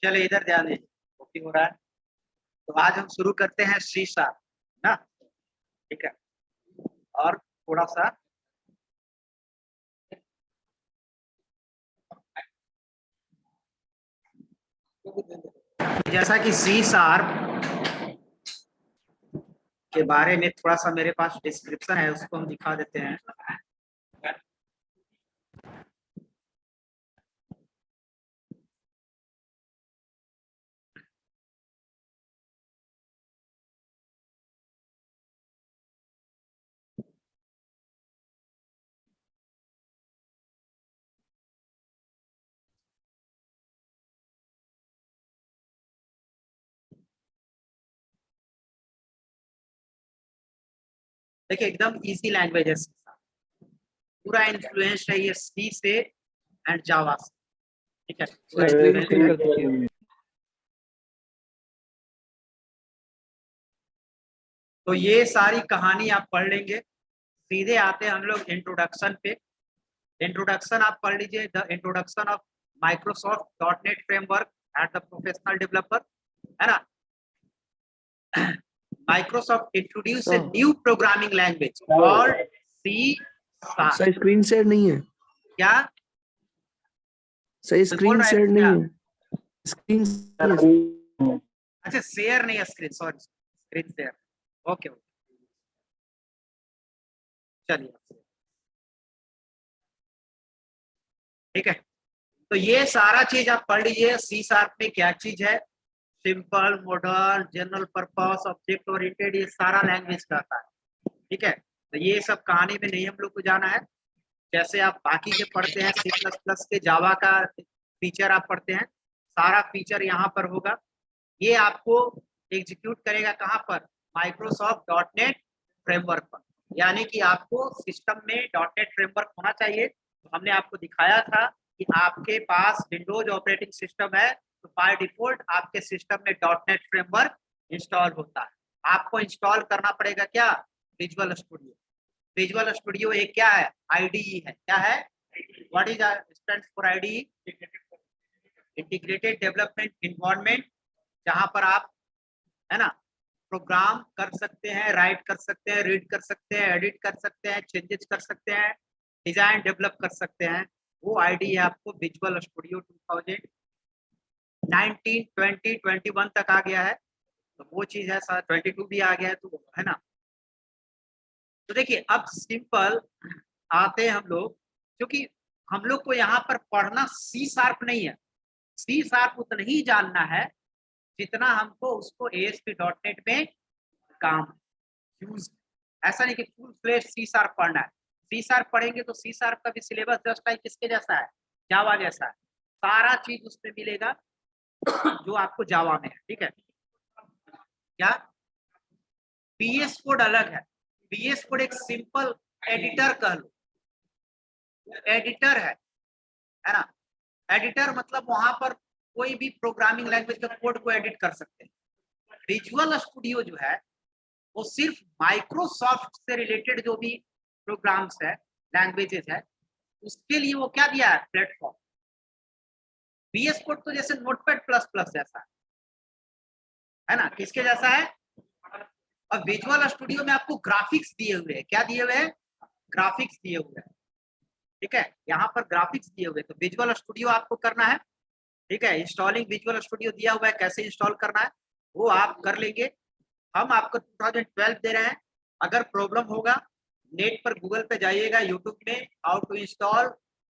चलिए इधर ध्यान दीजिए, कॉपी हो रहा है। तो आज हम शुरू करते हैं सी शार्प ना, ठीक है। और थोड़ा सा जैसा कि सी शार्प के बारे में थोड़ा सा मेरे पास डिस्क्रिप्शन है, उसको हम दिखा देते हैं। देखिए एकदम इजी लैंग्वेज है, पूरा इन्फ्लुएंस है ये सी से एंड जावा से, ठीक है। तो ये सारी कहानी आप पढ़ लेंगे। सीधे आते हैं हम लोग इंट्रोडक्शन पे। इंट्रोडक्शन आप पढ़ लीजिए, the introduction of Microsoft dot net framework at the professional developer, है ना। Microsoft introduce a new programming language called C sharp. सही स्क्रीन शेयर नहीं है क्या सही स्क्रीन शेयर नहीं है, स्क्रीन। अच्छा शेयर नहीं है screen, sorry screen share. Okay चलिए ठीक है। तो ये सारा चीज आप पढ़ लीजिए। सी शार्प में क्या चीज है, simple, modern, general purpose, object oriented, ये सारा लैंग्वेज का आता है, ठीक है। तो ये सब कहानी में नहीं हम लोग को जाना है। जैसे आप बाकी के पढ़ते हैं सी प्लस प्लस के, जावा का फीचर आप पढ़ते हैं, सारा फीचर यहाँ पर होगा। ये आपको एग्जीक्यूट करेगा कहाँ पर, माइक्रोसॉफ्ट डॉट नेट फ्रेमवर्क पर। यानी कि आपको सिस्टम में डॉट नेट फ्रेमवर्क होना चाहिए। तो हमने आपको दिखाया था कि आपके पास विंडोज ऑपरेटिंग सिस्टम है, तो बाय डिफॉल्ट आपके सिस्टम में डॉट नेट फ्रेमवर्क इंस्टॉल होता है। आपको इंस्टॉल करना पड़ेगा क्या, विजुअल स्टूडियो। विजुअल स्टूडियो एक क्या है, आईडीई है। क्या है, what is stands for IDE, integrated development environment, जहां पर आप, है ना, प्रोग्राम कर सकते हैं, राइट कर सकते हैं, रीड कर सकते हैं, एडिट कर सकते हैं, चेंजेस कर सकते हैं, डिजाइन डेवलप कर सकते हैं। वो आईडी है आपको विजुअल स्टूडियो 2019, 20, 21 तक आ गया है। तो वो चीज है, 22 भी आ गया है, तो है ना। तो देखिए अब सिंपल आते हैं हम लोग, क्योंकि हम लोग को यहाँ पर पढ़ना सी शार्प नहीं है। सी शार्प उतना ही जानना है जितना हमको उसको ASP.NET में काम यूज। ऐसा नहीं कि फुल फ्लेश सी शार्प पढ़ना है। सी शार्प पढ़ेंगे तो सी शार्प का भी सिलेबस जस्ट लाइक किसके जैसा है, जावा जैसा है। सारा चीज उसमें मिलेगा जो आपको जावा में है, ठीक है। क्या बीएस कोड अलग है। बीएस कोड एक सिंपल एडिटर कह लो, एडिटर है ना। एडिटर मतलब वहां पर कोई भी प्रोग्रामिंग लैंग्वेज का कोड को एडिट कर सकते हैं। विजुअल स्टूडियो जो है वो सिर्फ माइक्रोसॉफ्ट से रिलेटेड जो भी प्रोग्राम्स है, लैंग्वेजेस है, उसके लिए वो क्या दिया है, प्लेटफॉर्म। बीएस कोड तो जैसे नोटपैड प्लस प्लस जैसा है ना, किसके जैसा है। और विजुअल स्टूडियो में आपको ग्राफिक्स दिए हुए हैं, क्या दिए हुए हैं, ग्राफिक्स दिए हुए हैं, ठीक है। यहाँ पर ग्राफिक्स दिए हुए, तो विजुअल स्टूडियो आपको करना है, ठीक है। इंस्टॉलिंग विजुअल स्टूडियो दिया हुआ है, कैसे इंस्टॉल करना है वो आप कर लेंगे। हम आपको 2012 दे रहे हैं। अगर प्रॉब्लम होगा नेट पर गूगल पे जाइएगा, यूट्यूब में how to install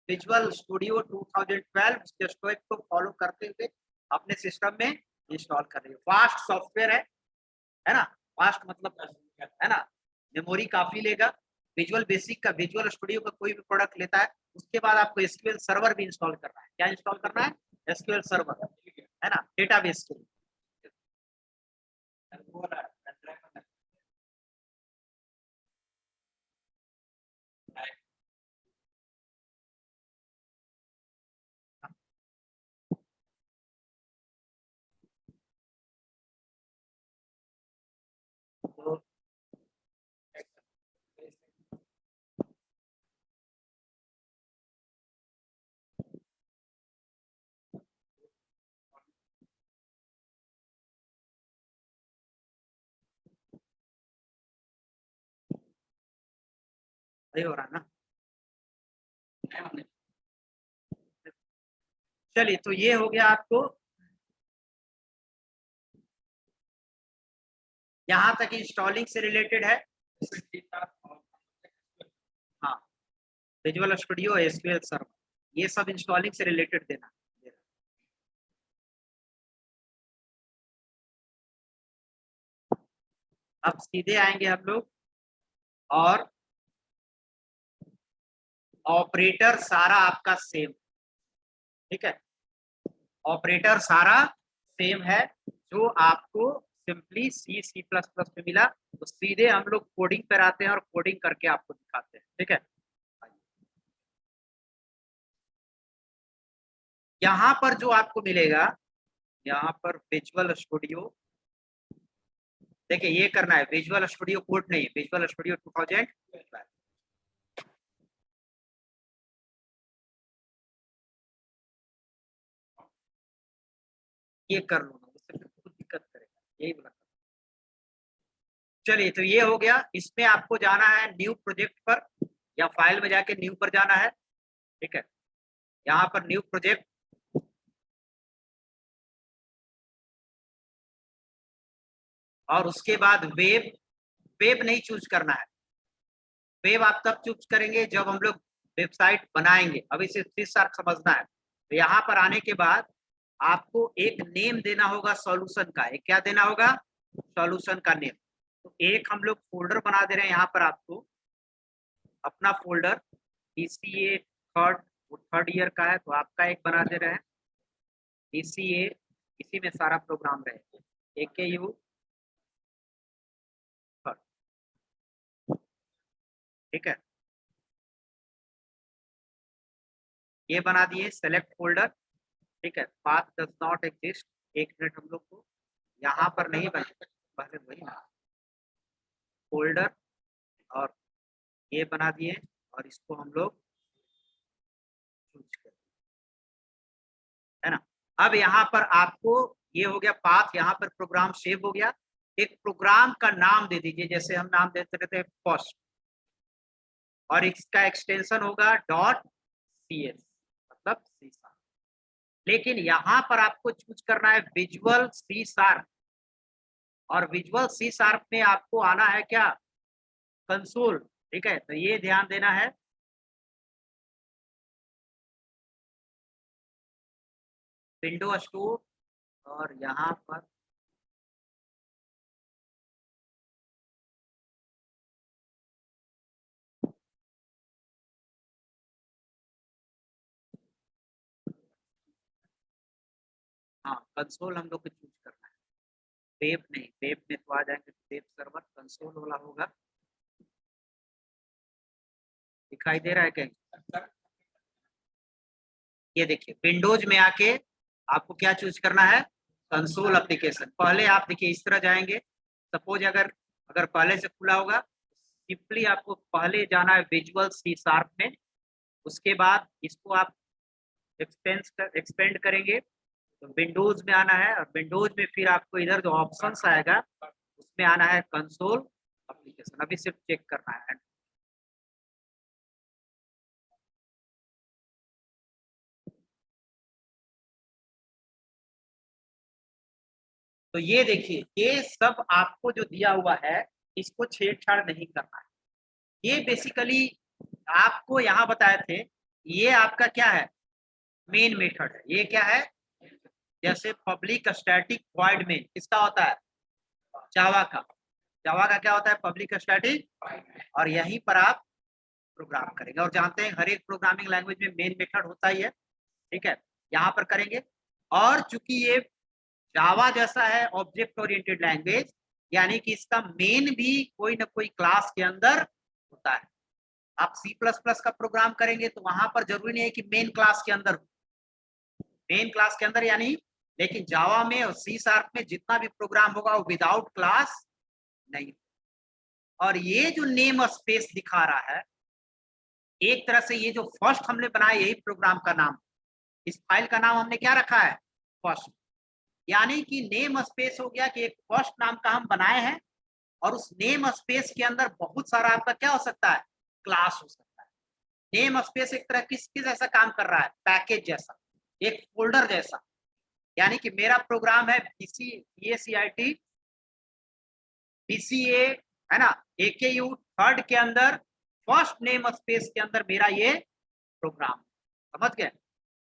visual studio 2012, उसके स्टेप को फॉलो करते हुए अपने सिस्टम में इंस्टॉल कर रही है। फास्ट सॉफ्टवेयर है ना। फास्ट मतलब है ना, मेमोरी काफी लेगा। विजुअल बेसिक का, विजुअल स्टूडियो का कोई भी प्रोडक्ट लेता है उसके बाद आपको एसक्यूएल सर्वर भी इंस्टॉल करना है। क्या इंस्टॉल करना है, एसक्यूएल सर्वर, है ना, डेटाबेस के लिए। तो वही हो रहा ना। चलिए, तो ये हो गया आपको, यहाँ तक इंस्टॉलिंग से रिलेटेड है। हाँ, विजुअल स्टूडियो, एसक्यूएल सर्वर, ये सब इंस्टॉलिंग से रिलेटेड देना। अब सीधे आएंगे हम लोग, और ऑपरेटर सारा आपका सेम, ठीक है, ऑपरेटर सारा सेम है जो आपको सिंपली सी प्लस प्लस में मिला। तो सीधे हम लोग कोडिंग पर आते हैं और कोडिंग करके आपको दिखाते हैं, ठीक है। यहाँ पर जो आपको मिलेगा, यहाँ पर विजुअल स्टूडियो, देखिए ये करना है, विजुअल स्टूडियो कोड नहीं, विजुअल स्टूडियो 2000। ये कर लो ना, उससे फिर कुछ दिक्कत करेगा, यही बोला। चलिए, तो ये हो गया। इसमें आपको जाना है न्यू प्रोजेक्ट पर, या फाइल में जाके न्यू पर जाना है, ठीक है। यहाँ पर न्यू प्रोजेक्ट, और उसके बाद वेब, वेब नहीं चूज करना है। वेब आप तब चूज करेंगे जब हम लोग वेबसाइट बनाएंगे, अब इसे समझना है। तो यहाँ पर आने के बाद आपको एक नेम देना होगा सॉल्यूशन का। एक क्या देना होगा? सॉल्यूशन का नेम। तो एक हम लोग फोल्डर बना दे रहे हैं यहाँ पर आपको, अपना फोल्डर DCA थर्ड ईयर का है, तो आपका एक बना दे रहे हैं DCA, इसी में सारा प्रोग्राम रहे, AKU, ठीक है। ये बना दिए सेलेक्ट फोल्डर, ठीक है। पाथ डज नॉट एग्जिस्ट, एक मिनट, हम लोग को यहाँ पर नहीं बने, पहले वही ना फोल्डर, और ये बना दिए, और इसको हम लोग चूज कर, है ना। अब यहाँ पर आपको ये हो गया पाथ, यहाँ पर प्रोग्राम सेव हो गया। एक प्रोग्राम का नाम दे दीजिए, जैसे हम नाम देते रहते फर्स्ट, और इसका एक्सटेंशन होगा .cs, मतलब C#। लेकिन यहाँ पर आपको चूज करना है विजुअल C#, और विजुअल C# में आपको आना है क्या? कंसोल, ठीक है। तो ये ध्यान देना है, विंडो स्टोर, और यहाँ पर हाँ, कंसोल हम लोग को चूज करना है, वेब नहीं। वेब में तो आ जाएंगे वेब सर्वर, कंसोल वाला होगा, दिखाई दे रहा है कहीं? ये देखिए, विंडोज में आके आपको क्या चूज करना है? Console application. पहले आप देखिए इस तरह जाएंगे, सपोज अगर अगर पहले से खुला होगा, सिंपली आपको पहले जाना है विजुअल C# में, उसके बाद इसको आप एक्सपेंड करेंगे, तो विंडोज में आना है, और विंडोज में फिर आपको इधर जो ऑप्शंस आएगा उसमें आना है कंसोल एप्लीकेशन। अभी सिर्फ चेक करना है। तो ये देखिए, ये सब आपको जो दिया हुआ है, इसको छेड़छाड़ नहीं करना है। ये बेसिकली आपको यहाँ बताए थे, ये आपका क्या है? मेन मेथड है। ये क्या है? जैसे पब्लिक स्टैटिक वॉइड मेन किसका होता है? जावा का। जावा का क्या होता है? Public static. और यहीं पर आप प्रोग्राम करेंगे, और जानते हैं हर एक प्रोग्रामिंग लैंग्वेज में मेन मेथड होता ही है, ठीक है। यहाँ पर करेंगे, और चूंकि ये जावा जैसा है ऑब्जेक्ट ओरिएंटेड लैंग्वेज, यानी कि इसका मेन भी कोई ना कोई क्लास के अंदर होता है। आप C++ का प्रोग्राम करेंगे तो वहां पर जरूरी नहीं है कि मेन क्लास के अंदर, मेन क्लास के अंदर यानी, लेकिन जावा में और C# में जितना भी प्रोग्राम होगा वो विदाउट क्लास नहीं। और ये जो नेम स्पेस दिखा रहा है, एक तरह से ये जो फर्स्ट हमने बनाया यही प्रोग्राम का नाम, इस फाइल का नाम हमने क्या रखा है? फर्स्ट। यानी कि नेम स्पेस हो गया कि एक फर्स्ट नाम का हम बनाए हैं, और उस नेम स्पेस के अंदर बहुत सारा आपका क्या हो सकता है? क्लास हो सकता है। नेम स्पेस एक तरह किस जैसा काम कर रहा है, पैकेज जैसा, एक फोल्डर जैसा। यानी कि मेरा प्रोग्राम है BCACIT BCA, है ना, AKU थर्ड के अंदर फर्स्ट नेम स्पेस के अंदर मेरा ये प्रोग्राम, समझ गए।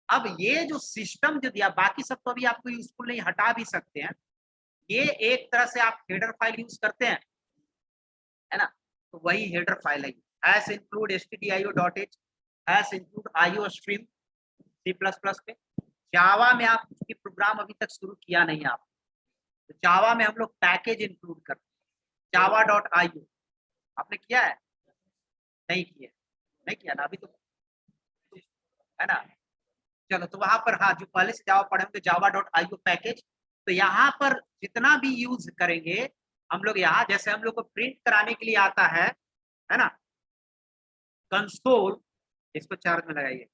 अब ये जो सिस्टम जो दिया, बाकी सब तो अभी आपको यूजफुल नहीं, हटा भी सकते हैं। ये एक तरह से आप हेडर फाइल यूज करते हैं, है ना, तो वही हेडर फाइल है। S include stdio.h, S include iostream C++ पे। जावा में आप प्रोग्राम अभी तक शुरू किया नहीं आप, तो जावा में हम लोग पैकेज इंक्लूड करते हैं, java.io आपने किया है? नहीं किया, नहीं किया ना अभी तो, है ना। चलो तो वहां पर, हाँ, जो पहले से जावा पढ़े होंगे java.io पैकेज, तो यहाँ पर जितना भी यूज करेंगे हम लोग, यहाँ जैसे हम लोग को प्रिंट कराने के लिए आता है ना, कंसोल, इसको चार्ज में लगाइए।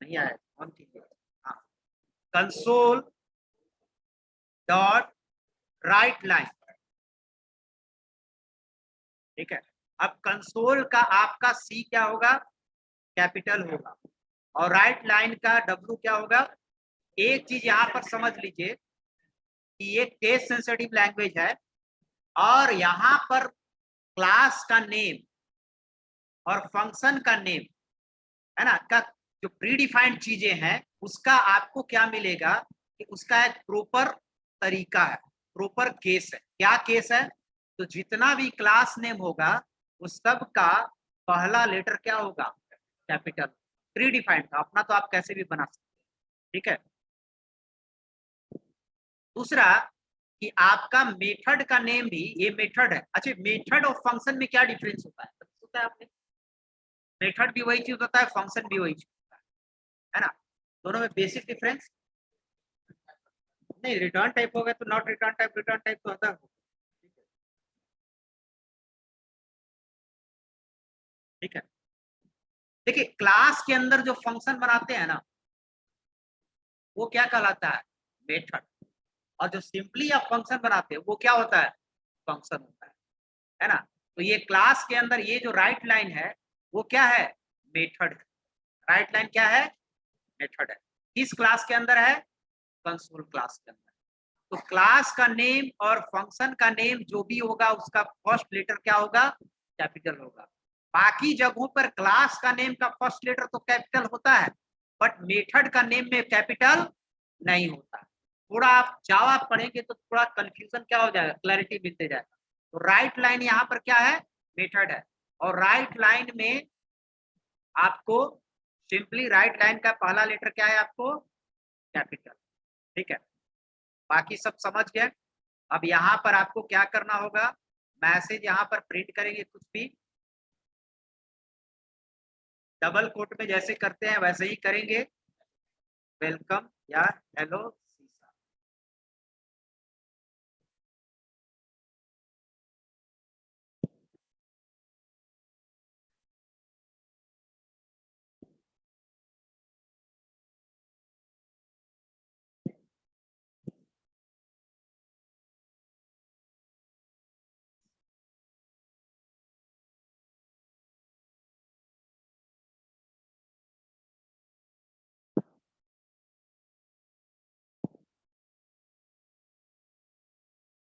नहीं आया, ऑन कीजिए। हाँ, कंसोल डॉट राइट लाइन, ठीक है। अब कंसोल का आपका सी क्या होगा, कैपिटल होगा, और राइट लाइन का डब्ल्यू क्या होगा। एक चीज यहाँ पर समझ लीजिए कि ये केस सेंसिटिव लैंग्वेज है, और यहाँ पर क्लास का नेम और फंक्शन का नेम, है ना, का जो प्रीडिफाइंड चीजें हैं उसका आपको क्या मिलेगा कि उसका एक प्रॉपर तरीका है, प्रॉपर केस है। क्या केस है, तो जितना भी क्लास नेम होगा उस सब का पहला लेटर क्या होगा, कैपिटल। प्रीडिफाइंड का अपना तो आप कैसे भी बना सकते हैं, ठीक है। दूसरा कि आपका मेथड का नेम भी, ये मेथड है। अच्छा, मेथड और फंक्शन में क्या डिफरेंस होता है, होता है आपने, मेथड भी वही चीज होता है, फंक्शन भी वही चीज होता है ना, दोनों में बेसिक डिफरेंस नहीं। रिटर्न टाइप होगा तो not return type, return type तो होता है, ठीक है। देखिए क्लास के अंदर जो फंक्शन बनाते हैं ना, वो क्या कहलाता है, मेथड। और जो सिंपली आप फंक्शन बनाते हैं वो क्या होता है, फंक्शन होता है ना। तो ये क्लास के अंदर ये जो राइट लाइन है वो क्या है, मेथड। राइट लाइन क्या है, मेथड है। किस क्लास के अंदर है, कंसोल क्लास के अंदर। तो क्लास का नेम और फंक्शन का नेम जो भी होगा उसका फर्स्ट लेटर क्या होगा, कैपिटल होगा। बाकी जगहों पर क्लास का नेम का फर्स्ट लेटर तो कैपिटल होता है, बट मेथड का नेम में कैपिटल नहीं होता। थोड़ा आप जावा पढ़ेंगे तो थोड़ा कंफ्यूजन क्या हो जाएगा, क्लैरिटी मिलते जाएगा। तो राइट लाइन यहाँ पर क्या है, मेथड है, और राइट लाइन में आपको सिंपली राइट लाइन का पहला लेटर क्या है, आपको कैपिटल, ठीक है। बाकी सब समझ गए। अब यहाँ पर आपको क्या करना होगा, मैसेज यहाँ पर प्रिंट करेंगे कुछ भी, डबल कोट में जैसे करते हैं वैसे ही करेंगे, वेलकम या हेलो सीसा।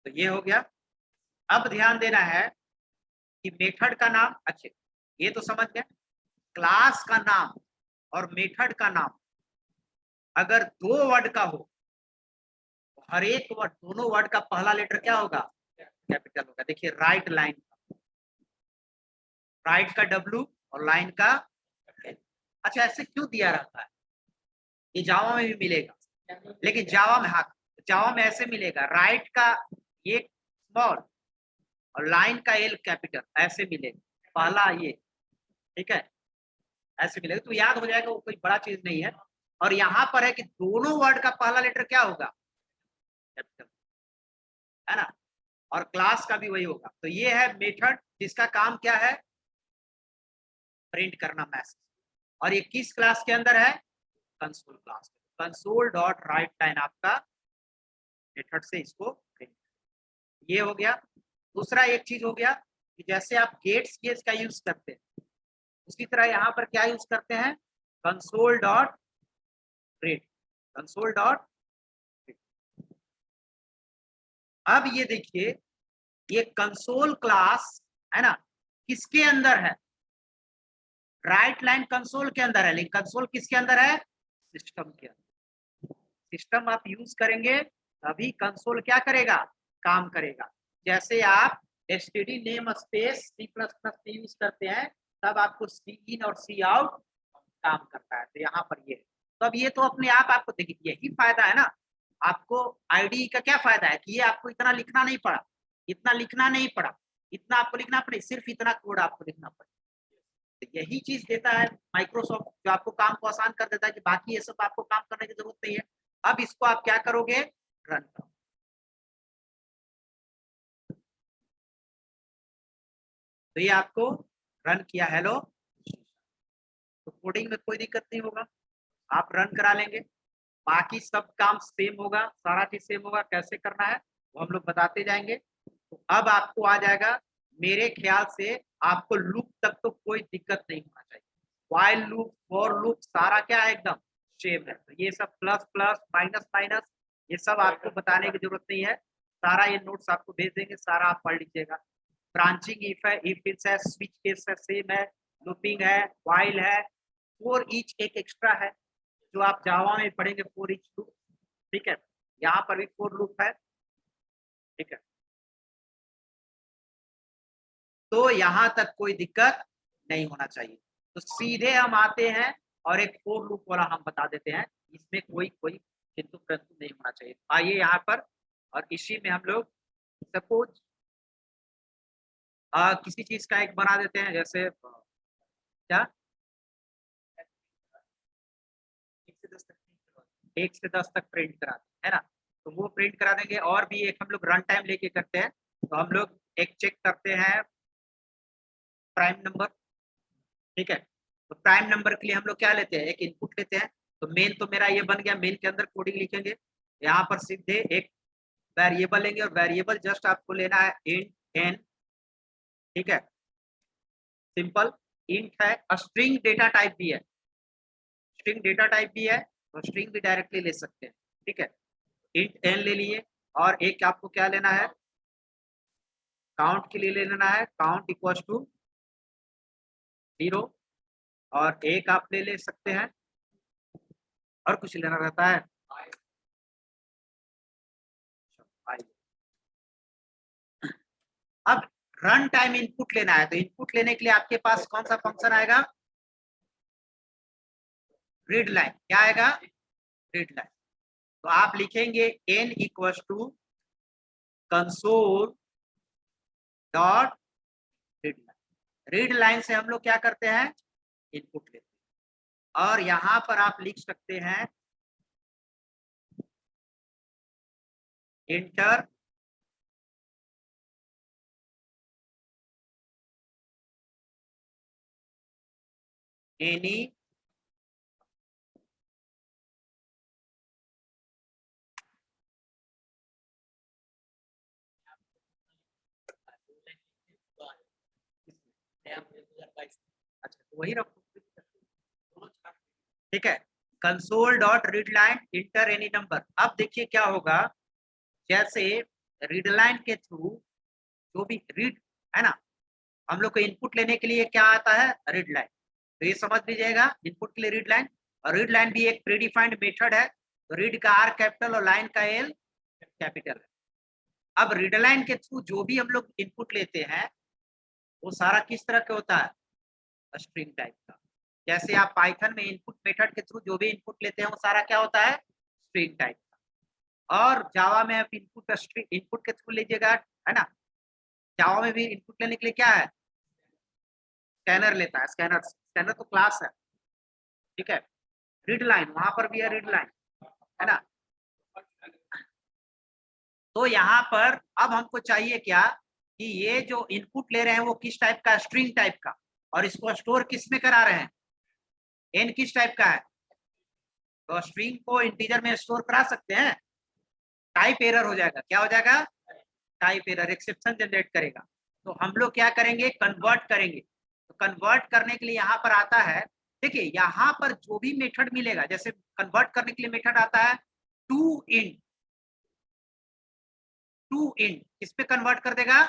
तो ये हो गया। अब ध्यान देना है कि मेथड का नाम, अच्छे ये तो समझ गए, क्लास का नाम और मेथड का नाम अगर दो वर्ड का हो, तो हर एक वर्ड, दोनों वर्ड का पहला लेटर क्या होगा, कैपिटल होगा। देखिए राइट लाइन, राइट का डब्ल्यू और लाइन का L। अच्छा ऐसे क्यों दिया रहता है, ये जावा में भी मिलेगा, लेकिन जावा में, हाँ, जावा में ऐसे मिलेगा, राइट का ये स्मॉल और लाइन का एल कैपिटल, ऐसे मिलेगा पहला ये, ठीक है, ऐसे मिलेगा तो याद हो जाएगा, वो कोई बड़ा चीज नहीं है। और यहाँ पर है कि दोनों वर्ड का पहला लेटर क्या होगा, कैपिटल, है ना, और क्लास का भी वही होगा। तो ये है मेथड जिसका काम क्या है, प्रिंट करना मैसेज, और ये किस क्लास के अंदर है, console class. Console dot right line आपका मेथड से इसको प्रिंट, ये हो गया। दूसरा एक चीज हो गया कि जैसे आप गेट्स केस का यूज करते हैं उसी तरह यहाँ पर क्या यूज करते हैं, console dot read, console dot. अब ये देखिए ये कंसोल क्लास है ना, किसके अंदर है, राइट लाइन कंसोल के अंदर है, लेकिन कंसोल किसके अंदर है, सिस्टम के अंदर। सिस्टम आप यूज करेंगे तभी कंसोल क्या करेगा, काम करेगा। जैसे आप std name space C++ use करते हैं तब आपको सी इन और सी आउट काम करता है, तो यहाँ पर ये, तो अब ये तो अपने आप आपको देखिए यही फायदा है ना, आपको आईडी का क्या फायदा है कि ये आपको इतना लिखना नहीं पड़ा, इतना लिखना नहीं पड़ा, इतना आपको लिखना पड़े, सिर्फ इतना कोड आपको लिखना पड़े। तो यही चीज देता है माइक्रोसॉफ्ट, जो आपको काम को आसान कर देता है कि बाकी ये सब आपको काम करने की जरूरत नहीं है। अब इसको आप क्या करोगे, रन करो। तो ये आपको रन किया, हेलो, तो कोडिंग में कोई दिक्कत नहीं होगा, आप रन करा लेंगे, बाकी सब काम सेम होगा, सारा चीज सेम होगा। कैसे करना है वो हम लोग बताते जाएंगे। तो अब आपको आ जाएगा, मेरे ख्याल से आपको लूप तक तो कोई दिक्कत नहीं होना चाहिए, व्हाइल लूप, फॉर लूप, सारा क्या है एकदम सेम है। तो ये सब प्लस प्लस माइनस माइनस ये सब आपको बताने की जरूरत नहीं है, सारा ये नोट्स आपको भेज देंगे, सारा आप पढ़ लीजिएगा। ब्रांचिंग इफ है, इफ इट्स है, स्विच केस है, सेम है, लूपिंग है, व्हाइल है, फॉर ईच एक एक्स्ट्रा है जो आप जावा में पढ़ेंगे, फॉर ईच लूप, ठीक है। यहाँ पर भी फॉर लूप है, ठीक है। तो यहाँ तक कोई दिक्कत नहीं होना चाहिए। तो सीधे हम आते हैं और एक फॉर लूप वाला हम बता देते हैं, इसमें कोई कोई किंतु परंतु नहीं होना चाहिए। आइए यहाँ पर, और इसी में हम लोग सपोज किसी चीज का एक बना देते हैं, जैसे क्या 1 से 10 तक प्रिंट कराते हैं, है ना, तो वो प्रिंट करा देंगे। और भी एक हम लोग रन टाइम लेके करते हैं, तो हम लोग एक चेक करते हैं प्राइम नंबर, ठीक है। तो प्राइम नंबर के लिए हम लोग क्या लेते हैं, एक इनपुट लेते हैं। तो मेन तो मेरा ये बन गया, मेन के अंदर कोडिंग लिखेंगे, यहाँ पर सीधे एक वेरिएबल लेंगे, और वेरिएबल जस्ट आपको लेना है इंट एन, ठीक है, सिंपल इंट है। स्ट्रिंग डेटा टाइप भी है, स्ट्रिंग डेटा टाइप भी है, तो स्ट्रिंग भी डायरेक्टली ले सकते हैं, ठीक है। इंट एन ले लिए, और एक आपको क्या लेना है, काउंट के लिए ले लेना है, काउंट इक्वल टू 0, और एक आप ले सकते हैं, और कुछ लेना रहता है, अब रन टाइम इनपुट लेना है, तो इनपुट लेने के लिए आपके पास कौन सा फंक्शन आएगा, रीड लाइन। क्या आएगा, रीड लाइन। तो आप लिखेंगे n equal to console dot read line. Read line से हम लोग क्या करते हैं, इनपुट लेते हैं, और यहां पर आप लिख सकते हैं इंटर एनी अच्छा, तो वही रखो, ठीक है, console dot read line inter any number. अब देखिए क्या होगा, जैसे रीड लाइन के थ्रू जो भी रीड है ना, हम लोग को इनपुट लेने के लिए क्या आता है, रीड लाइन। तो ये समझ लीजिएगा, इनपुट के लिए रीड लाइन, और रीड लाइन भी एक प्रीडिफाइंड मेथड है। तो रीड का आर कैपिटल और लाइन का एल कैपिटल है। अब रीड लाइन के थ्रू जो भी हम लोग इनपुट लेते हैं वो सारा किस तरह का होता है, स्ट्रिंग टाइप का। जैसे आप पाइथन में इनपुट मेथड के थ्रू जो भी इनपुट लेते हैं वो सारा क्या होता है, स्ट्रिंग टाइप का। और जावा में आप इनपुट के थ्रू लीजिएगा, है ना, जावा में भी इनपुट लेने के लिए क्या है, स्कैनर लेता है, स्कैनर, स्कैनर तो क्लास है, ठीक है। रीड लाइन वहां पर भी है, रीड लाइन, है ना। तो यहाँ पर अब हमको चाहिए क्या, कि ये जो इनपुट ले रहे हैं वो किस टाइप का, स्ट्रिंग टाइप का, और इसको स्टोर किस में करा रहे हैं, एन किस टाइप का है, तो स्ट्रिंग को इंटीजर में स्टोर करा सकते हैं, टाइप एरर हो जाएगा, क्या हो जाएगा, टाइप एरर, एक्सेप्शन जनरेट करेगा। तो हम लोग क्या करेंगे, कन्वर्ट करेंगे। तो कन्वर्ट करने के लिए यहाँ पर आता है, देखिए यहाँ पर जो भी मेथड मिलेगा, जैसे कन्वर्ट करने के लिए मेथड आता है टू इंट, टू इंट किस पे कन्वर्ट कर देगा,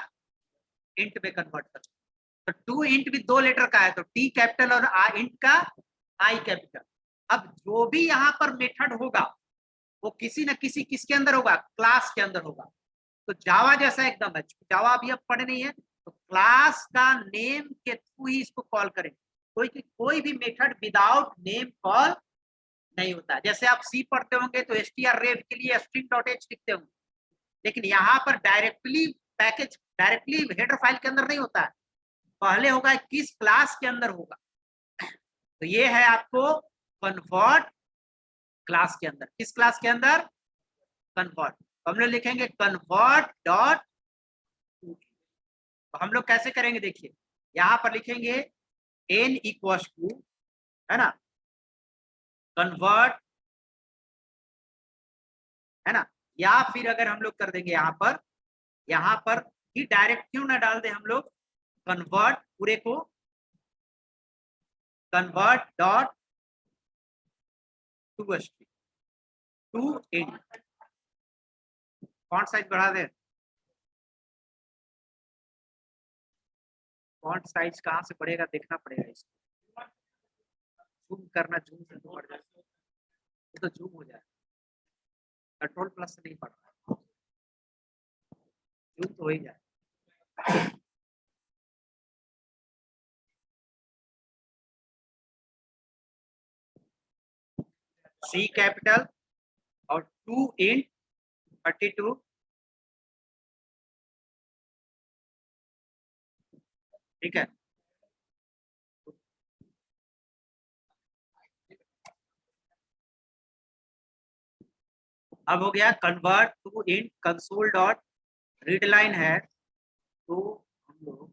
इंट पे कन्वर्ट कर देगा। तो टू इंट भी 2 लेटर का है, तो टी कैपिटल और इंट का आई कैपिटल। अब जो भी यहाँ पर मेथड होगा वो किसी न किसी किसके अंदर होगा, क्लास के अंदर होगा। तो जावा जैसा एकदम है, जावा अभी अब पढ़े नहीं है, तो क्लास का नेम के थ्रू ही इसको कॉल करेंगे। कोई भी मेथड विदाउट नेम कॉल नहीं होता। जैसे आप सी पढ़ते होंगे तो strrev के लिए string.h लिखते होंगे, लेकिन यहाँ पर directly package directly header file के अंदर नहीं होता है, पहले होगा किस क्लास के अंदर होगा। तो ये है आपको कन्वर्ट क्लास के अंदर, किस क्लास के अंदर, कन्वर्ट। तो हम लोग लिखेंगे कन्वर्ट डॉट, तो हम लोग कैसे करेंगे, देखिए यहाँ पर लिखेंगे एन इक्वल टू, है ना, कन्वर्ट, है ना, या फिर अगर हम लोग कर देंगे यहाँ पर ही डायरेक्ट क्यों ना डाल दे हम लोग, कन्वर्ट पूरे को, convert dot to string, to add, font size बढ़ा दे, फॉन्ट साइज कहाँ से बढ़ेगा देखना पड़ेगा, इसको जूम करना, जूम से तो बढ़ जाएगा, तो जूम हो जाएगा, कंट्रोल प्लस से नहीं बढ़ रहा, जूम तो हो ही जाए। सी कैपिटल और 2 इंट 32, ठीक है। अब हो गया convert to int console dot read line है, तो हम लोग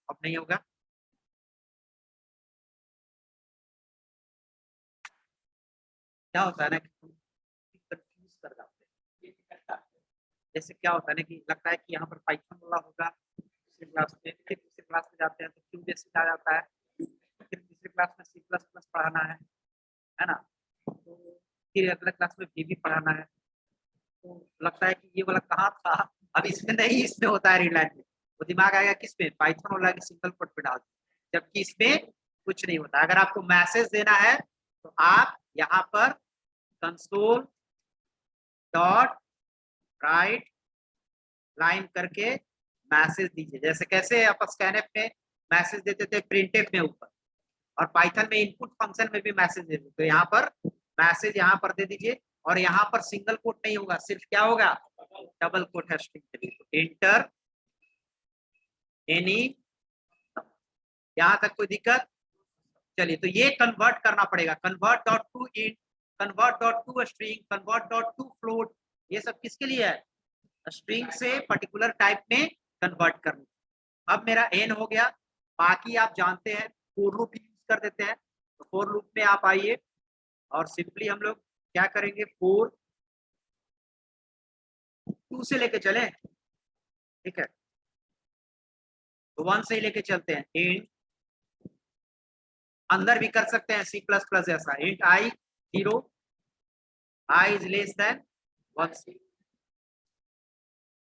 अब नहीं होगा, क्या होता है ना कि कंफ्यूज कर जाते हैं, जैसे क्या होता है ना कि लगता है कि यहाँ पर पाइथन वाला होगा दूसरी क्लास में, फिर दूसरी क्लास में जाते हैं तो क्यू बेसिक आ जाता है, फिर तीसरी क्लास में C++ पढ़ाना है ना, तो फिर अगले क्लास में VB पढ़ाना है, तो लगता है कि ये वाला कहाँ था, अब इसमें नहीं, इसमें होता है रीडलाइन में, तो दिमाग आएगा किस पे, पाइथन वाला की सिंगल कोट पे डाल, जबकि इसमें कुछ नहीं होता। अगर आपको मैसेज देना है तो आप यहाँ पर कंसोल डॉट राइट लाइन करके मैसेज दीजिए, जैसे कैसे आप स्कैनएफ में मैसेज देते थे प्रिंटफ में ऊपर, और पाइथन में इनपुट फंक्शन में भी मैसेज देते, तो यहाँ पर मैसेज यहाँ पर दे दीजिए, और यहाँ पर सिंगल कोट नहीं होगा, सिर्फ क्या होगा, डबल कोट है स्ट्रिंग के लिए, तो इंटर एनी, यहाँ तक कोई दिक्कत, चलिए तो ये कन्वर्ट करना पड़ेगा, convert dot to int, convert dot to string, convert dot to float, ये सब किसके लिए है, स्ट्रिंग से पर्टिकुलर टाइप में कन्वर्ट करना। अब मेरा एन हो गया, बाकी आप जानते हैं फोर लूप यूज कर देते हैं, तो फोर लूप में आप आइए और सिंपली हम लोग क्या करेंगे, 4 2 से लेके चले, ठीक है, तो 1 से ही लेके चलते हैं, इंट अंदर भी कर सकते हैं C++ जैसा, int I 0, I is less than 1,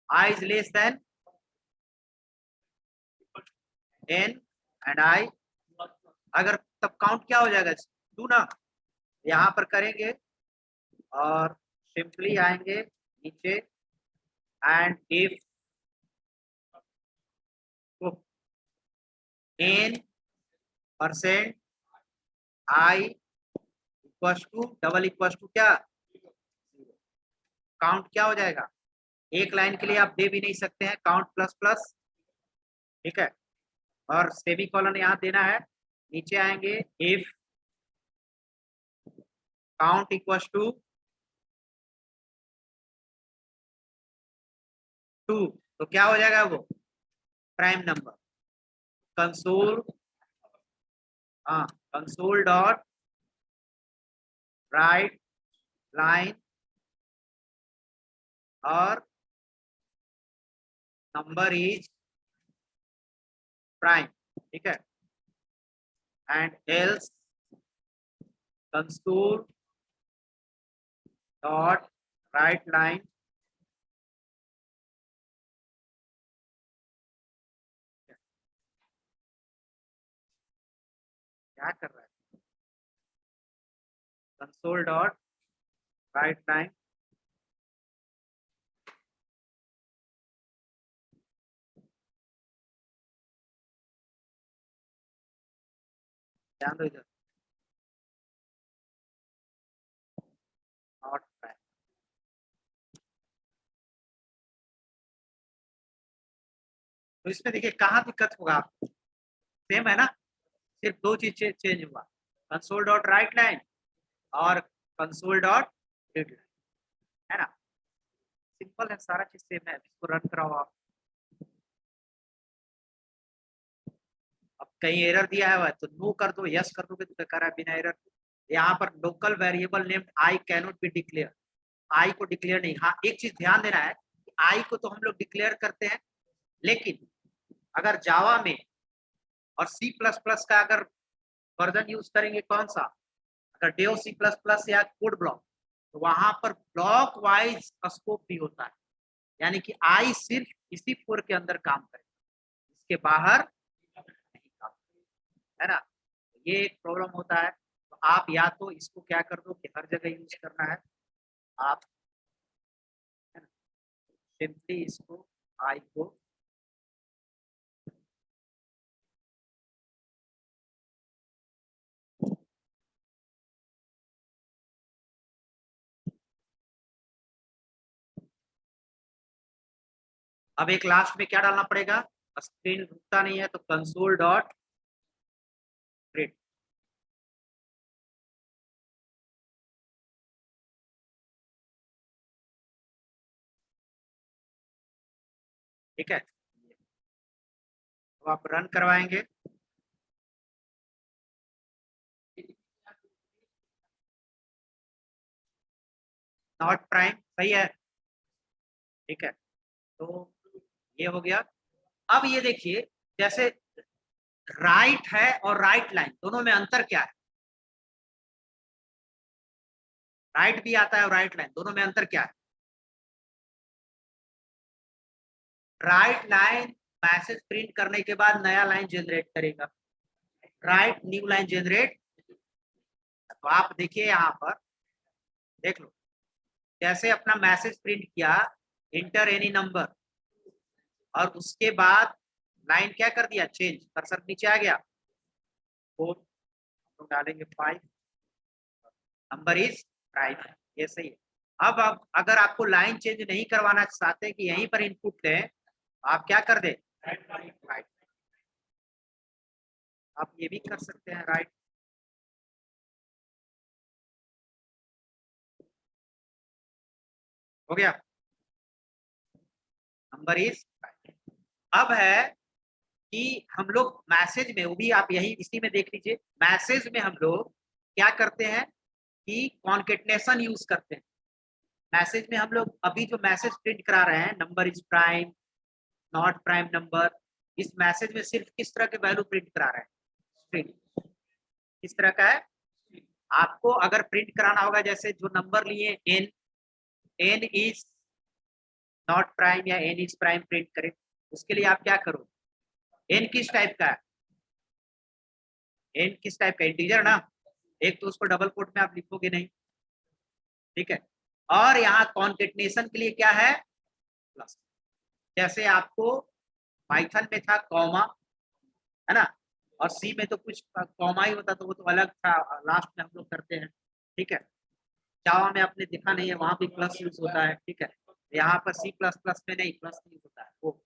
I is less than n and I, अगर तब काउंट क्या हो जाएगा, 2 ना, यहाँ पर करेंगे और सिंपली आएंगे नीचे, and if n percent i equal to double equal to क्या, काउंट क्या हो जाएगा, एक लाइन के लिए आप दे भी नहीं सकते हैं काउंट प्लस प्लस, ठीक है, और सेमी कॉलन यहाँ देना है, नीचे आएंगे इफ काउंट इक्वल्स टू 2, तो क्या हो जाएगा वो प्राइम नंबर। कंसोल, हाँ कंसोल डॉट राइट लाइन और नंबर इज प्राइम, ठीक है, and else console dot right line क्या कर रहा है, कंसोल डॉट राइट लाइन ध्यान दो इधर, नॉट प्राइम। तो इसमें देखिए कहाँ दिक्कत होगा आपको, सेम है ना, सिर्फ दो चीज चेंज हुआ, कंसोल डॉट राइट लाइन और कंसोल डॉट रीड लाइन, है ना, सिंपल है, सारा चीज सेम है। इसको रन कराओ आप, अब कहीं एरर दिया है तो नो कर दो, यस कर दोगे तो बेकार है बिना एरर। यहाँ पर local variable named I cannot be declare, I को डिक्लेयर नहीं। हाँ एक चीज ध्यान देना है, आई को तो हम लोग डिक्लेयर करते हैं, लेकिन अगर जावा में और सी प्लस प्लस का अगर वर्जन यूज करेंगे कौन सा, अगर डेओ सी प्लस प्लस या कोड ब्लॉक, तो वहां पर ब्लॉक वाइज स्कोप भी होता है, यानी कि आई सिर्फ इसी फोर के अंदर काम करेगा, इसके बाहर नहीं काम करेगा, है ना। ये एक प्रॉब्लम होता है, तो आप या तो इसको क्या कर दो कि हर जगह यूज करना है आप, है ना, सिंपली इसको आई को अब एक लास्ट में क्या डालना पड़ेगा, स्क्रीन रुकता नहीं है तो कंसोल डॉट प्रिंट, ठीक है। तो आप रन करवाएंगे, नॉट प्राइम सही है, ठीक है, तो ये हो गया। अब ये देखिए, जैसे राइट है और राइट लाइन दोनों में अंतर क्या है, राइट भी आता है और राइट लाइन दोनों में अंतर क्या है। राइट लाइन मैसेज प्रिंट करने के बाद नया लाइन जनरेट करेगा, राइट न्यू लाइन जनरेट। तो आप देखिए यहाँ पर देख लो, जैसे अपना मैसेज प्रिंट किया इंटर एनी नंबर, और उसके बाद लाइन क्या कर दिया चेंज, कर्सर नीचे आ गया 4, तो डालेंगे 5, नंबर इज प्राइम, ये सही है। अब आप अगर आपको लाइन चेंज नहीं करवाना चाहते कि यहीं पर इनपुट दें, आप क्या कर दे राइट, आप ये भी कर सकते हैं राइट, हो गया, नंबर इज। अब है कि हम लोग मैसेज में, वो भी आप यही इसी में देख लीजिए, मैसेज में हम लोग क्या करते हैं कि कॉन्केटनेशन यूज करते हैं। मैसेज में हम लोग अभी जो मैसेज प्रिंट करा रहे हैं, number is prime, not prime number, इस मैसेज में सिर्फ किस तरह के वैल्यू प्रिंट करा रहे हैं, स्ट्रिंग, किस तरह का है। आपको अगर प्रिंट कराना होगा, जैसे जो नंबर लिए n, n is not prime या एन इज प्राइम प्रिंट करें, उसके लिए आप क्या करो, एन किस टाइप का है, एन किस टाइप का इंटीजर ना, एक तो उसको डबल कोट में आप लिखोगे नहीं, ठीक है। और यहाँ कॉन्केटनेशन के लिए क्या है प्लस, जैसे आपको पाइथन में था कॉमा, है ना, और सी में तो कुछ कॉमा ही होता, तो वो तो अलग था, लास्ट में हम लोग करते हैं, ठीक है। जावा में आपने देखा नहीं है, वहां भी प्लस यूज होता है, ठीक है, यहाँ पर सी प्लस प्लस में नहीं प्लस यूज होता है, वो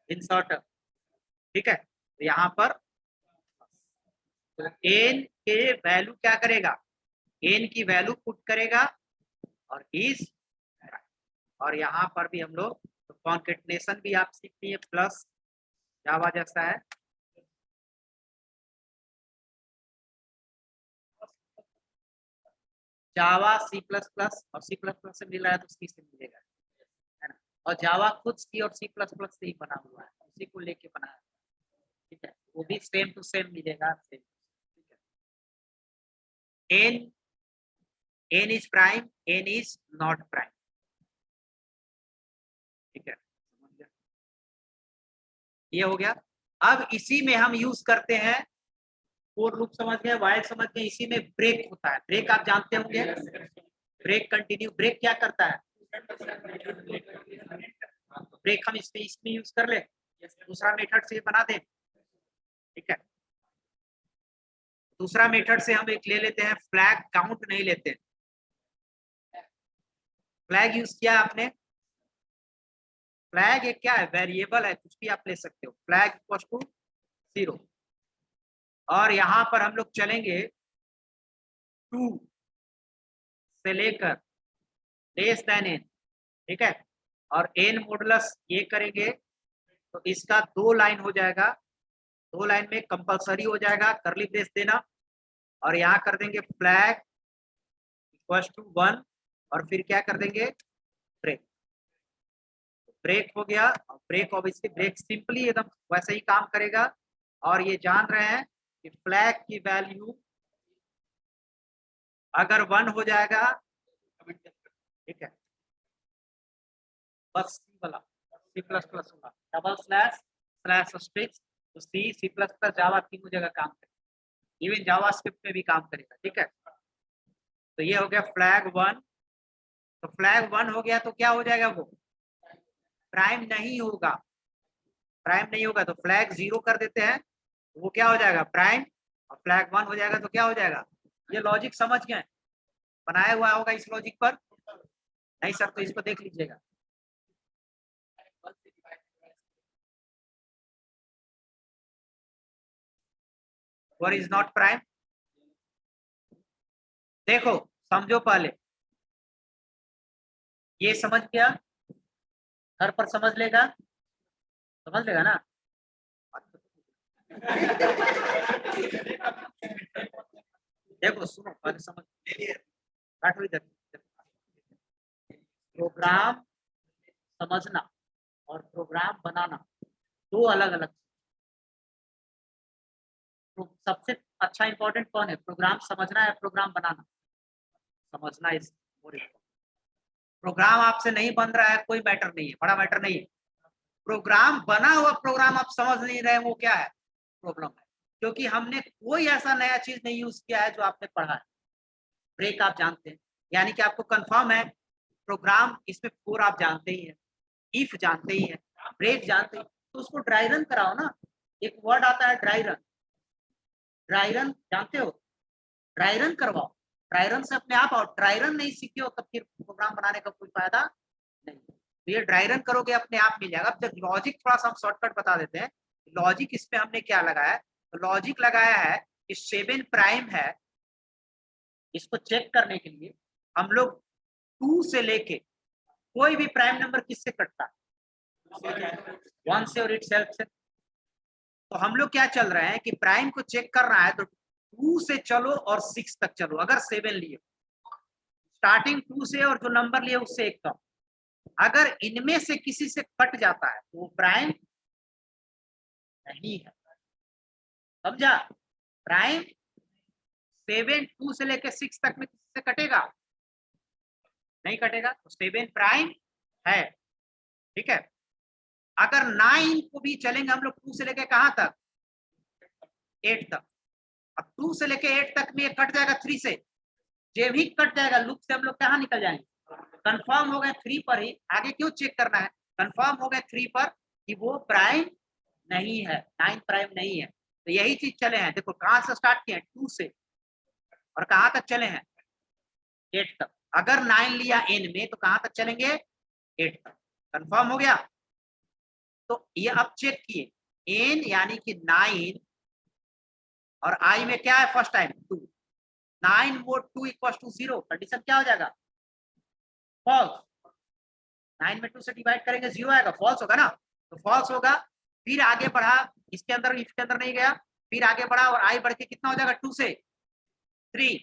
इंसर्ट, ठीक है। तो यहाँ पर एन के वैल्यू क्या करेगा, एन की वैल्यू पुट करेगा और इज, और यहाँ पर भी हम लोग कॉन्केटनेशन भी आप सीख लिए, प्लस जावा जैसा है, जावा सी प्लस प्लस, और सी प्लस प्लस से मिल रहा है तो सी से मिलेगा, है ना। और जावा खुद सी और सी प्लस प्लस से ही बना हुआ है, उसी को लेके बना है, ठीक है, वो भी सेम टू सेम मिलेगा, सेम, ठीक है। N is prime, n is not prime, ठीक है, समझ गया, ये हो गया। अब इसी में हम यूज करते हैं फोर लूप, समझ गए, वाइल समझ गए, इसी में ब्रेक होता है, ब्रेक आप जानते होंगे, ब्रेक कंटिन्यू, ब्रेक क्या करता है, ब्रेक हम इसमें यूज कर ले, दूसरा मेथड से बना दे, ठीक है। दूसरा मेथड से हम एक ले लेते हैं, फ्लैग काउंट नहीं लेते, फ्लैग यूज किया आपने, फ्लैग एक क्या है, वेरिएबल है, कुछ भी आप ले सकते हो, फ्लैग इक्वल टू 0, और यहां पर हम लोग चलेंगे 2 से लेकर लेस देन एन, ठीक है, और एन मॉडुलस ये करेंगे तो इसका 2 लाइन हो जाएगा, 2 लाइन में कंपलसरी हो जाएगा करली ब्रेस देना, और यहाँ कर देंगे फ्लैग इक्वल टू 1, और फिर क्या कर देंगे, ब्रेक, ब्रेक हो गया। ब्रेक ऑब्वियसली ब्रेक सिंपली एकदम वैसे ही काम करेगा, और ये जान रहे हैं कि फ्लैग की वैल्यू अगर 1 हो जाएगा, ठीक है, बस सी वाला सी प्लस प्लस होगा, डबल स्लैश स्लैश स्ट्रिक्स, तो सी प्लस प्लस जावा तीनों जगह काम करेगा, इवन जावा स्क्रिप्ट में भी काम करेगा, ठीक है। तो ये हो गया फ्लैग 1, तो फ्लैग 1 हो गया तो क्या हो जाएगा, वो प्राइम नहीं होगा, प्राइम नहीं होगा तो फ्लैग 0 कर देते हैं, वो क्या हो जाएगा, प्राइम, और फ्लैग 1 हो जाएगा तो क्या हो जाएगा, ये लॉजिक समझ गए, बनाया हुआ होगा इस लॉजिक पर, नहीं सर तो इसको देख लीजिएगा, वर इज नॉट प्राइम, देखो समझो पहले, ये समझ गया, घर पर समझ लेगा ना, देखो सुनो पहले समझ, बैठो इधर, प्रोग्राम समझना और प्रोग्राम बनाना दो अलग अलग, तो सबसे अच्छा इंपॉर्टेंट कौन है, प्रोग्राम समझना है, प्रोग्राम बनाना, समझना इज मोर इम्पोर्टेंट, प्रोग्राम आपसे नहीं बन रहा है कोई मैटर नहीं है, बड़ा मैटर नहीं है, प्रोग्राम बना हुआ प्रोग्राम आप समझ नहीं रहे, वो क्या है, प्रॉब्लम है, क्योंकि हमने कोई ऐसा नया चीज नहीं यूज किया है जो आपने पढ़ा है। ब्रेक आप जानते हैं, यानी कि आपको कंफर्म है प्रोग्राम, इसमें फोर आप जानते ही हैं, इफ जानते ही हैं, ब्रेक जानते ही, तो उसको ड्राई रन कराओ ना, एक वर्ड आता है ड्राई रन, ड्राई रन जानते हो, ड्राई रन करवाओ, ड्राई रन से अपने आप आओ, ड्राई रन नहीं सीखे हो तब फिर प्रोग्राम बनाने का कोई फायदा नहीं, तो ये ड्राई रन करोगे अपने आप मिल जाएगा। अब जब लॉजिक थोड़ा सा हम शॉर्टकट बता देते हैं, लॉजिक इसमें हमने क्या लगाया है, तो लॉजिक लगाया है कि 7 प्राइम है, इसको चेक करने के लिए हम लोग 2 से लेके कोई भी प्राइम नंबर किससे कटता है, 1 से और इटसेल्फ से, तो हम लोग क्या चल रहे हैं कि प्राइम को चेक कर रहा है तो 2 से चलो और 6 तक चलो, अगर 7 लिए, स्टार्टिंग 2 से और जो नंबर लिए उससे एक कम, अगर इनमें से किसी से कट जाता है तो वो प्राइम नहीं है, समझा, प्राइम 7 2 से लेकर 6 तक में किसी से कटेगा, नहीं कटेगा, तो 7 प्राइम है, ठीक है। अगर 9 को भी चलेंगे हम लोग 2 से लेकर कहां तक, 8 तक, अब 2 से लेकर 8 तक में ये कट जाएगा 3 से, जब ही कट जाएगा लूप से हम लोग कहाँ निकल जाएंगे, कंफर्म हो गए 3 पर ही, आगे क्यों चेक करना है, कंफर्म हो गए 3 पर कि वो प्राइम नहीं है, 9 प्राइम नहीं है, तो यही चीज चले हैं, देखो कहां से स्टार्ट किए हैं 2 से, और कहां तक चले हैं 8 तक, अगर 9 लिया एन में तो कहां तक चलेंगे 8 तक, कंफर्म हो गया। तो ये अब चेक किए एन यानी कि 9 और आई में क्या है first time 2, 9 mod 2 equal to 0, condition क्या हो जाएगा? फॉल्स। 9 में 2 से डिवाइड करेंगे 0 आएगा, फॉल्स होगा ना, तो फॉल्स होगा। फिर आगे बढ़ा, इसके अंदर नहीं गया, फिर आगे बढ़ा और आई बढ़ के कितना हो जाएगा? 2 से 3,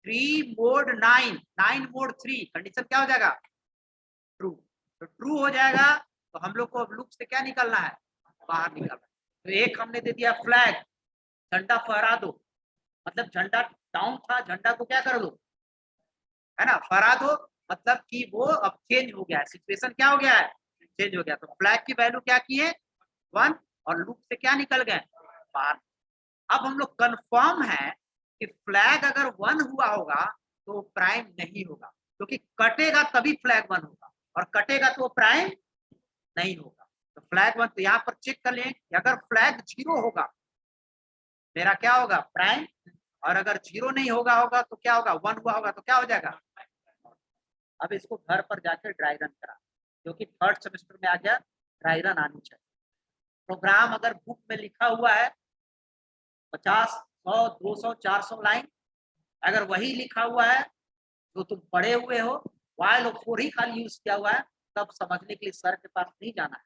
3 mod 9, 9 mod 3, कंडीशन क्या हो जाएगा? ट्रू। तो ट्रू हो जाएगा, तो हम लोग को अब लूप से क्या निकलना है? बाहर निकलना है। तो एक हमने दे दिया फ्लैग, झंडा फहरा दो, मतलब झंडा डाउन था, झंडा को क्या कर दो, है ना, फहरा दो, मतलब कि वो अब चेंज हो गया है, सिचुएशन क्या हो गया है? चेंज हो गया। तो फ्लैग की वैल्यू क्या की है? 1, और लूप से क्या निकल गए? बाहर। अब हम लोग कंफर्म है कि फ्लैग अगर 1 हुआ होगा तो प्राइम नहीं होगा, क्योंकि कटेगा तभी फ्लैग 1 होगा, और कटेगा तो प्राइम नहीं होगा। तो फ्लैग 1, तो यहाँ पर चेक कर लें कि अगर फ्लैग 0 होगा मेरा क्या होगा? प्राइम, और अगर 0 नहीं होगा तो क्या होगा? 1 हुआ होगा तो क्या हो जाएगा? अब इसको घर पर जाकर ड्राई रन करा, जो कि 3rd सेमेस्टर में आ गया, ड्राई रन आनी चाहिए। प्रोग्राम अगर बुक में लिखा हुआ है 50, 100, 200, 400 लाइन, अगर वही लिखा हुआ है जो तुम पढ़े हुए हो, while और for ही खाली यूज किया हुआ है, तब समझने के लिए सर के पास नहीं जाना है।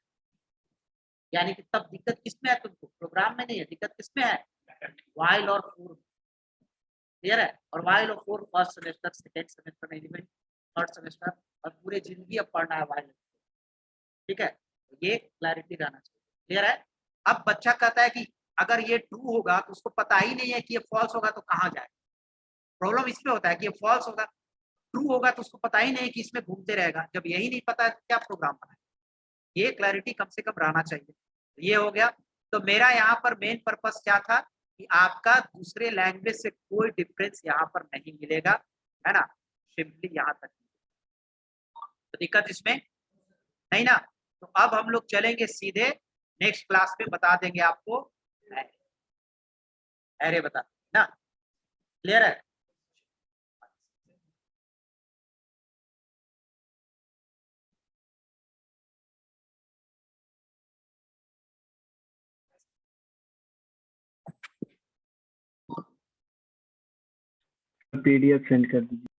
यानी कि तब दिक्कत किसमें है? तुमको प्रोग्राम में नहीं है, दिक्कत किसमें है? while और for। क्लियर है? और while और for first semester, second semester में, 3rd सेमेस्टर, और पूरे जिंदगी अब पढ़ना है while। ठीक है, तो ये क्लैरिटी रहना चाहिए। क्लियर है? अब बच्चा कहता है कि अगर ये ट्रू होगा तो उसको पता ही नहीं है कि ये फॉल्स होगा तो कहाँ जाए। प्रॉब्लम इसमें होता है कि ये फॉल्स होगा, ट्रू होगा तो उसको पता ही नहीं कि इसमें घूमते रहेगा। जब यही नहीं पता है तो क्या प्रोग्राम बनाए? ये क्लैरिटी कम से कम रहना चाहिए। ये हो गया। तो मेरा यहाँ पर मेन पर्पस क्या था कि आपका दूसरे लैंग्वेज से कोई डिफरेंस यहाँ पर नहीं मिलेगा, है ना, सिंपली यहाँ तक। तो दिक्कत इसमें नहीं ना। तो अब हम लोग चलेंगे सीधे नेक्स्ट क्लास में, बता देंगे आपको अरे बता ना। क्लियर है? PDF सेंड कर दीजिए।